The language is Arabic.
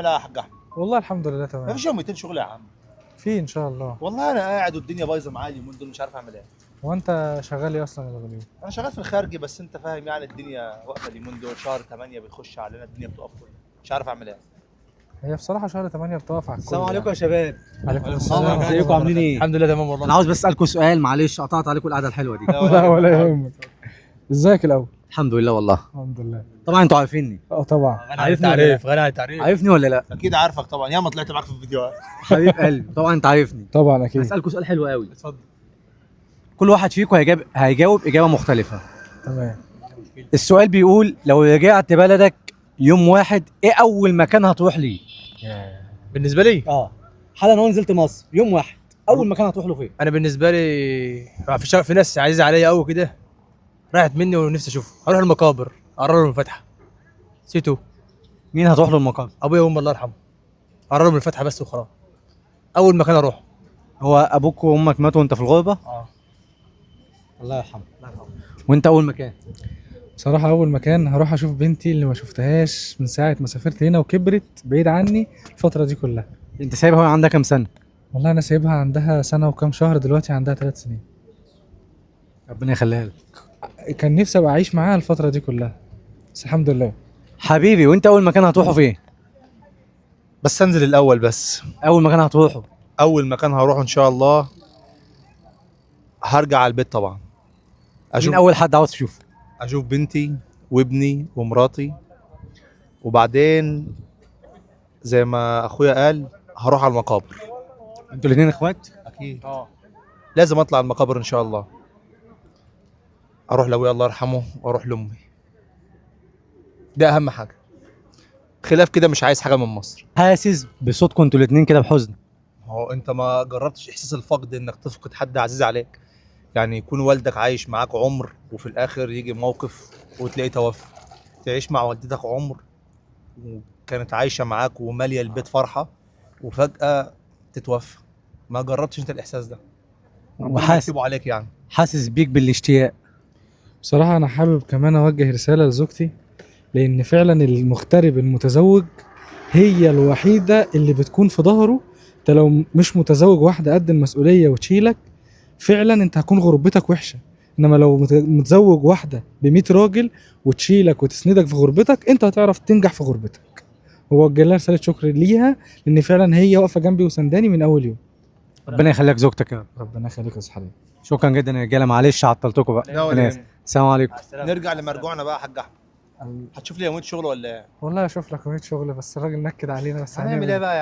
لا يا حاج احمد. والله الحمد لله ما تمام. فيش يوم 200 شغل يا عم. في ان شاء الله. والله انا قاعد والدنيا بايظه معايا اليومين دول، مش عارف اعمل ايه. هو انت شغال ايه اصلا يا غالي؟ انا شغال في الخارجي، بس انت فاهم يعني الدنيا واقفه اليومين دول، شهر 8 بيخش علينا الدنيا بتقف كلها، مش عارف اعمل ايه. هي بصراحه شهر 8 بتقف على الكل. السلام عليكم يا شباب. عليكم السلام، السلام. ازيكم عاملين ايه؟ الحمد لله تمام والله. انا عاوز بس اسالكم سؤال، معلش قطعت عليكم القعده الحلوه دي. لا ولا يهمك. ازيك الاول؟ الحمد لله والله. الحمد لله. طبعا انتوا عارفيني. اه طبعا. غني عن التعريف، غني عن التعريف. عارفني ولا لا؟ اكيد عارفك طبعا، ياما طلعت معاك في الفيديوهات. حبيب قلبي، طبعا انت عارفني. طبعا اكيد. هسالكم سؤال حلو قوي. اتفضل. كل واحد فيكم هيجاوب اجابه مختلفه. تمام. السؤال بيقول لو رجعت بلدك يوم واحد، ايه اول مكان هتروح ليه؟ بالنسبه لي حالا لو نزلت مصر يوم واحد، اول مكان هتروح له فين؟ انا بالنسبه لي في ناس عزيزه عليا قوي كده، راحت مني ونفسي اشوفه. هروح المقابر، اقرا لهم الفاتحه. سيتو مين هتروح له المقام؟ ابويا وامي الله يرحمه، اقرا لهم الفاتحه بس وخلاص. اول مكان اروح. هو ابوك وامك ماتوا وانت في الغربه؟ الله يرحمه. وانت اول مكان؟ بصراحه اول مكان هروح اشوف بنتي اللي ما شفتهاش من ساعه ما سافرت هنا وكبرت بعيد عني الفتره دي كلها. انت سايبها وهي عندها كام سنه؟ والله انا سايبها عندها سنه وكام شهر، دلوقتي عندها 3 سنين. ربنا يخليها لك. كان نفسي ابقى اعيش معاها الفتره دي كلها، بس الحمد لله. حبيبي، وانت اول مكان هتروحه فين؟ بس انزل الاول بس. اول مكان هتروحه؟ اول مكان هروحه ان شاء الله هرجع على البيت طبعا. مين اول حد عاوز تشوفه؟ اشوف بنتي وابني ومراتي، وبعدين زي ما اخويا قال هروح على المقابر. انتوا الاثنين اخوات؟ اكيد. لازم اطلع المقابر ان شاء الله. اروح لابويا الله يرحمه واروح لامي، ده اهم حاجه. خلاف كده مش عايز حاجه من مصر. حاسس بصوتكم انتوا الاثنين كده بحزن. هو انت ما جربتش احساس الفقد، انك تفقد حد عزيز عليك؟ يعني يكون والدك عايش معاك عمر وفي الاخر يجي موقف وتلاقيه توفى. تعيش مع والدتك عمر وكانت عايشه معاك وماليه البيت فرحه، وفجاه تتوفى. ما جربتش انت الاحساس ده؟ وحاسس يكتبوا عليك يعني. حاسس بيك بالاشتياق. بصراحه انا حابب كمان اوجه رساله لزوجتي، لان فعلا المغترب المتزوج هي الوحيده اللي بتكون في ظهره. انت لو مش متزوج واحده قد المسؤوليه وتشيلك، فعلا انت هتكون غربتك وحشه. انما لو متزوج واحده ب100 راجل وتشيلك وتسندك في غربتك، انت هتعرف تنجح في غربتك. ووجه لها رساله شكر ليها، لان فعلا هي واقفه جنبي وسنداني من اول يوم. ربنا يخليك زوجتك يا رب. ربنا يخليك يا حبيبي. شكرا جدا يا رجاله، معلش عطلتكم بقى. لا ولا أنا آسف. يهمك. السلام عليكم. نرجع لمرجوعنا بقى يا حاج احمد. هتشوف لي يومين شغل ولا ايه؟ والله اشوف لك 100 شغل، بس الراجل نكد علينا، بس هنعمل ايه بقى؟